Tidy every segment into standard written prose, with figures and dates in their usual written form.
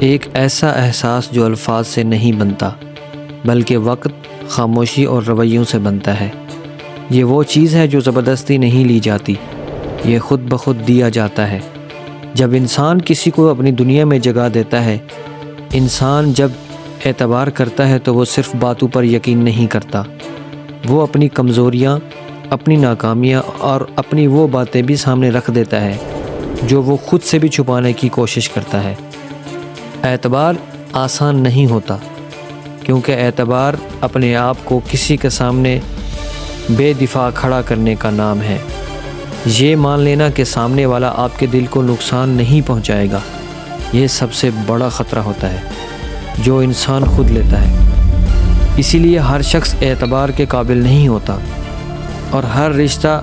ایک ایسا احساس جو الفاظ سے نہیں بنتا بلکہ وقت، خاموشی اور رویوں سے بنتا ہے۔ یہ وہ چیز ہے جو زبردستی نہیں لی جاتی، یہ خود بخود دیا جاتا ہے۔ جب انسان کسی کو اپنی دنیا میں جگہ دیتا ہے، انسان جب اعتبار کرتا ہے تو وہ صرف باتوں پر یقین نہیں کرتا، وہ اپنی کمزوریاں، اپنی ناکامیاں اور اپنی وہ باتیں بھی سامنے رکھ دیتا ہے جو وہ خود سے بھی چھپانے کی کوشش کرتا ہے۔ اعتبار آسان نہیں ہوتا، کیونکہ اعتبار اپنے آپ کو کسی کے سامنے بے دفاع کھڑا کرنے کا نام ہے۔ یہ مان لینا کہ سامنے والا آپ کے دل کو نقصان نہیں پہنچائے گا، یہ سب سے بڑا خطرہ ہوتا ہے جو انسان خود لیتا ہے۔ اسی لیے ہر شخص اعتبار کے قابل نہیں ہوتا اور ہر رشتہ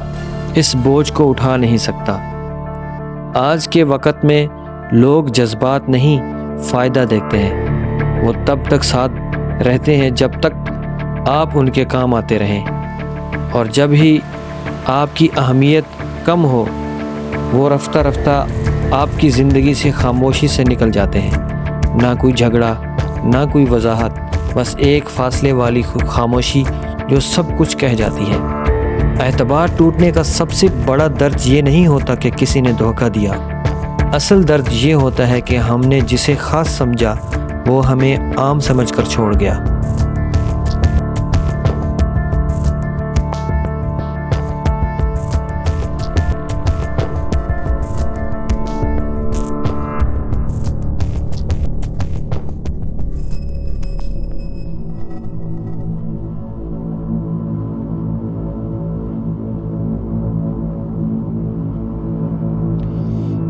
اس بوجھ کو اٹھا نہیں سکتا۔ آج کے وقت میں لوگ جذبات نہیں، فائدہ دیکھتے ہیں۔ وہ تب تک ساتھ رہتے ہیں جب تک آپ ان کے کام آتے رہیں، اور جب ہی آپ کی اہمیت کم ہو، وہ رفتہ رفتہ آپ کی زندگی سے خاموشی سے نکل جاتے ہیں۔ نہ کوئی جھگڑا، نہ کوئی وضاحت، بس ایک فاصلے والی خاموشی جو سب کچھ کہہ جاتی ہے۔ اعتبار ٹوٹنے کا سب سے بڑا درد یہ نہیں ہوتا کہ کسی نے دھوکہ دیا، اصل درد یہ ہوتا ہے کہ ہم نے جسے خاص سمجھا وہ ہمیں عام سمجھ کر چھوڑ گیا۔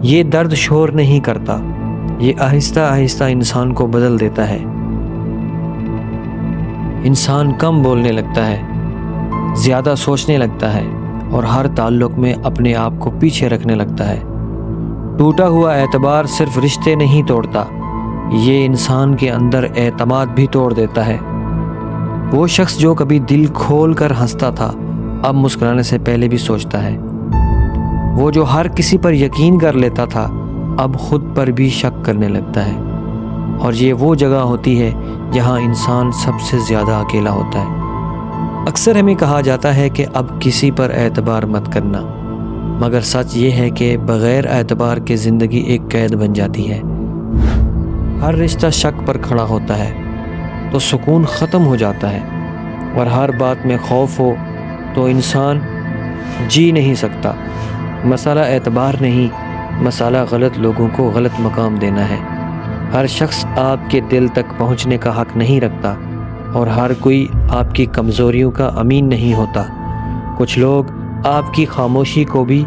یہ درد شور نہیں کرتا، یہ آہستہ آہستہ انسان کو بدل دیتا ہے۔ انسان کم بولنے لگتا ہے، زیادہ سوچنے لگتا ہے اور ہر تعلق میں اپنے آپ کو پیچھے رکھنے لگتا ہے۔ ٹوٹا ہوا اعتبار صرف رشتے نہیں توڑتا، یہ انسان کے اندر اعتماد بھی توڑ دیتا ہے۔ وہ شخص جو کبھی دل کھول کر ہنستا تھا، اب مسکرانے سے پہلے بھی سوچتا ہے۔ وہ جو ہر کسی پر یقین کر لیتا تھا، اب خود پر بھی شک کرنے لگتا ہے۔ اور یہ وہ جگہ ہوتی ہے جہاں انسان سب سے زیادہ اکیلا ہوتا ہے۔ اکثر ہمیں کہا جاتا ہے کہ اب کسی پر اعتبار مت کرنا، مگر سچ یہ ہے کہ بغیر اعتبار کے زندگی ایک قید بن جاتی ہے۔ ہر رشتہ شک پر کھڑا ہوتا ہے تو سکون ختم ہو جاتا ہے، اور ہر بات میں خوف ہو تو انسان جی نہیں سکتا۔ مسئلہ اعتبار نہیں، مسئلہ غلط لوگوں کو غلط مقام دینا ہے۔ ہر شخص آپ کے دل تک پہنچنے کا حق نہیں رکھتا، اور ہر کوئی آپ کی کمزوریوں کا امین نہیں ہوتا۔ کچھ لوگ آپ کی خاموشی کو بھی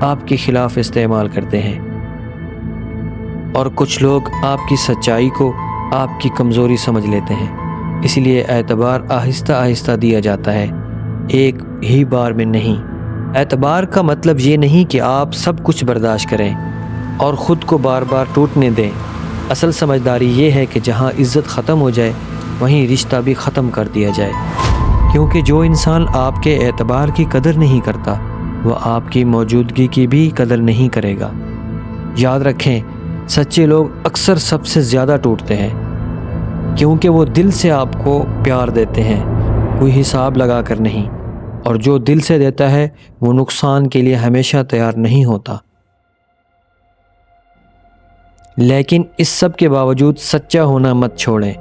آپ کے خلاف استعمال کرتے ہیں، اور کچھ لوگ آپ کی سچائی کو آپ کی کمزوری سمجھ لیتے ہیں۔ اس لیے اعتبار آہستہ آہستہ دیا جاتا ہے، ایک ہی بار میں نہیں۔ اعتبار کا مطلب یہ نہیں کہ آپ سب کچھ برداشت کریں اور خود کو بار بار ٹوٹنے دیں۔ اصل سمجھداری یہ ہے کہ جہاں عزت ختم ہو جائے وہیں رشتہ بھی ختم کر دیا جائے، کیونکہ جو انسان آپ کے اعتبار کی قدر نہیں کرتا، وہ آپ کی موجودگی کی بھی قدر نہیں کرے گا۔ یاد رکھیں، سچے لوگ اکثر سب سے زیادہ ٹوٹتے ہیں، کیونکہ وہ دل سے آپ کو پیار دیتے ہیں، کوئی حساب لگا کر نہیں، اور جو دل سے دیتا ہے وہ نقصان کے لیے ہمیشہ تیار نہیں ہوتا۔ لیکن اس سب کے باوجود سچا ہونا مت چھوڑیں،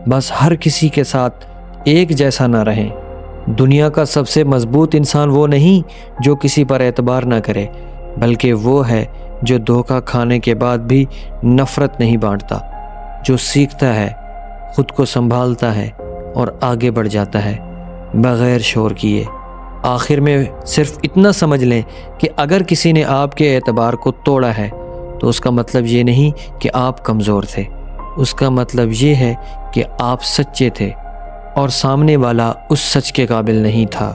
بس ہر کسی کے ساتھ ایک جیسا نہ رہیں۔ دنیا کا سب سے مضبوط انسان وہ نہیں جو کسی پر اعتبار نہ کرے، بلکہ وہ ہے جو دھوکہ کھانے کے بعد بھی نفرت نہیں بانٹتا، جو سیکھتا ہے، خود کو سنبھالتا ہے اور آگے بڑھ جاتا ہے بغیر شور کیے۔ آخر میں صرف اتنا سمجھ لیں کہ اگر کسی نے آپ کے اعتبار کو توڑا ہے تو اس کا مطلب یہ نہیں کہ آپ کمزور تھے، اس کا مطلب یہ ہے کہ آپ سچے تھے اور سامنے والا اس سچ کے قابل نہیں تھا۔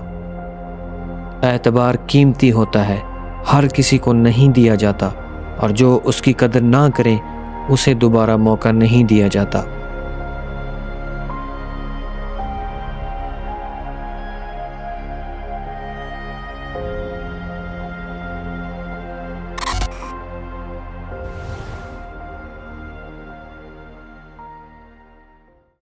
اعتبار قیمتی ہوتا ہے، ہر کسی کو نہیں دیا جاتا، اور جو اس کی قدر نہ کرے اسے دوبارہ موقع نہیں دیا جاتا۔